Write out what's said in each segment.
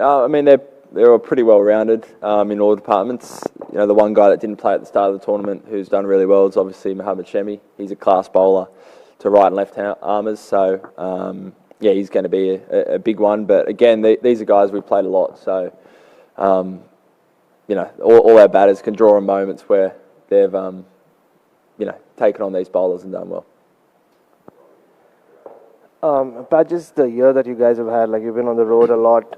I mean, they're all pretty well rounded in all departments. You know, the one guy that didn't play at the start of the tournament who's done really well is obviously Mohamed Shemi. He's a class bowler to right and left armers, so yeah, he's going to be a big one. But again, these are guys we've played a lot, so you know, all our batters can draw on moments where they've you know, taken on these bowlers and done well. Pat, just the year that you guys have had, like you've been on the road a lot,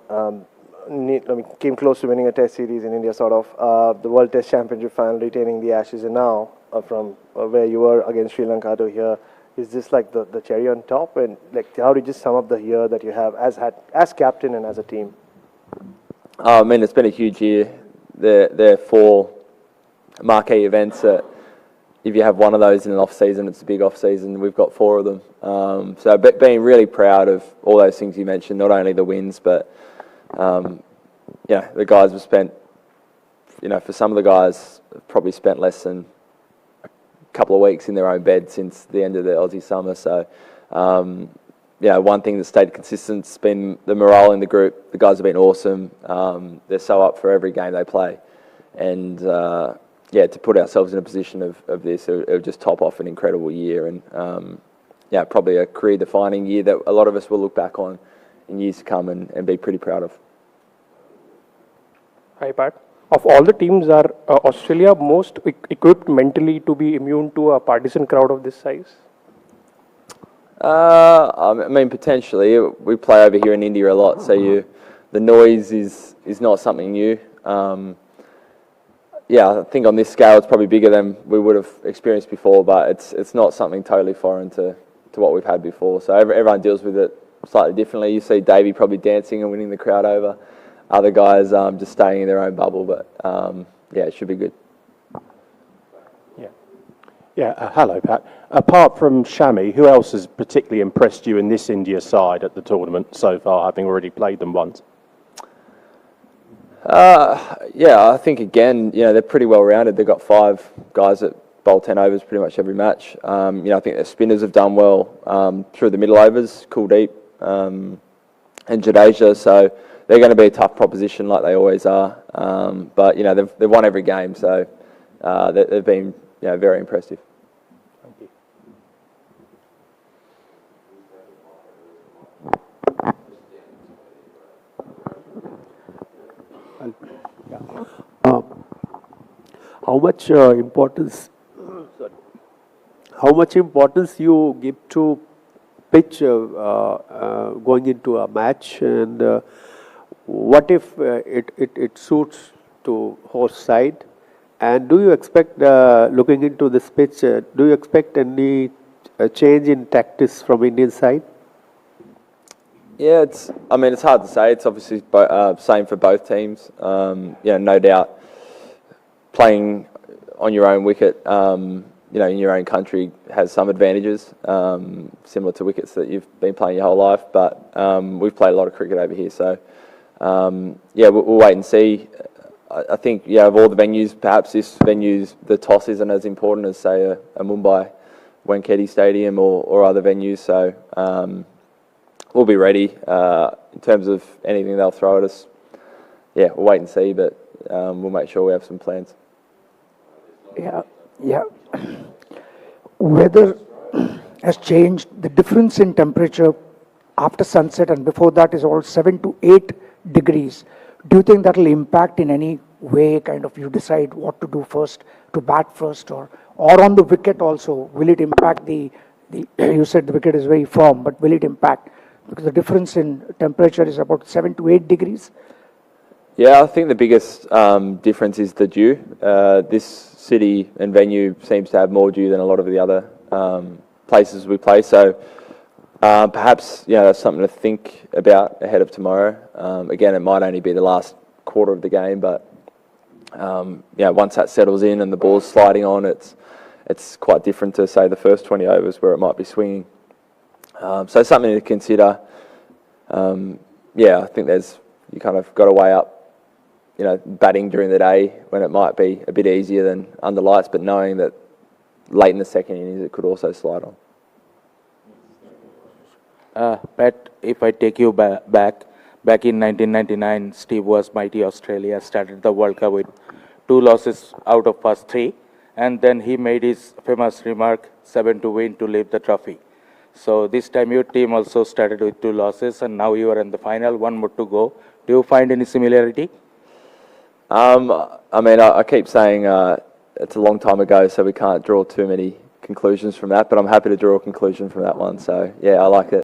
came close to winning a test series in India, sort of, the World Test Championship final, retaining the Ashes, and now from where you were against Sri Lanka to here, is this like the cherry on top? And like, how do you just sum up the year that you have as captain and as a team? I mean, it's been a huge year. There are 4 marquee events that, if you have one of those in an off-season, it's a big off-season. We've got 4 of them. So being really proud of all those things you mentioned, not only the wins, but, you know, the guys have spent, you know, for some of the guys, have probably spent less than a couple of weeks in their own bed since the end of the Aussie summer. So, yeah, one thing that stayed consistent has been the morale in the group. The guys have been awesome. They're so up for every game they play. And, yeah, to put ourselves in a position of this, it would just top off an incredible year, and yeah, probably a career-defining year that a lot of us will look back on in years to come and be pretty proud of. Hi, Pat. Of all the teams, are Australia most equipped mentally to be immune to a partisan crowd of this size? I mean, potentially. We play over here in India a lot, so the noise is not something new. Yeah, I think on this scale it's probably bigger than we would have experienced before, but it's not something totally foreign to what we've had before. So everyone deals with it slightly differently. You see Davey probably dancing and winning the crowd over. Other guys just staying in their own bubble, but yeah, it should be good. Hello, Pat. Apart from Shami, who else has particularly impressed you in this India side at the tournament so far, having already played them once? Yeah, I think again, you know, they're pretty well rounded. They've got 5 guys that bowl 10 overs pretty much every match. You know, I think their spinners have done well through the middle overs, Kuldeep and Jadeja. So they're going to be a tough proposition like they always are. But you know, they've won every game, so they've been, you know, very impressive. Thank you. How much importance? How much importance you give to pitch going into a match, and what if it suits to horse side? And do you expect, looking into this pitch, do you expect any change in tactics from Indian side? Yeah, I mean, it's hard to say. It's obviously same for both teams. Yeah, no doubt. Playing on your own wicket, you know, in your own country has some advantages, similar to wickets that you've been playing your whole life. But we've played a lot of cricket over here, so yeah, we'll wait and see. I think, yeah, of all the venues, perhaps this venue's, the toss isn't as important as, say, a Mumbai Wankhede Stadium or other venues. So we'll be ready in terms of anything they'll throw at us. Yeah, we'll wait and see, but we'll make sure we have some plans. Yeah. Weather has changed. The difference in temperature after sunset and before that is all 7 to 8 degrees. Do you think that will impact in any way, kind of you decide what to do first, to bat first, or on the wicket also? Will it impact you said the wicket is very firm, but will it impact? Because the difference in temperature is about 7 to 8 degrees. Yeah, I think the biggest difference is the dew. This city and venue seems to have more dew than a lot of the other places we play. So perhaps, you know, that's something to think about ahead of tomorrow. Again, it might only be the last quarter of the game, but yeah, once that settles in and the ball's sliding on, it's quite different to, say, the first 20 overs where it might be swinging. So something to consider. Yeah, I think you kind of got to weigh up, you know, batting during the day when it might be a bit easier than under lights, but knowing that late in the second innings it could also slide on. Pat, if I take you back, Back in 1999, Steve was mighty Australia, started the World Cup with 2 losses out of past 3, and then he made his famous remark, 7 to win to lift the trophy. So this time your team also started with 2 losses, and now you are in the final, 1 more to go. Do you find any similarity? I mean, I keep saying it's a long time ago, so we can't draw too many conclusions from that, but I'm happy to draw a conclusion from that one. So, yeah, I like it.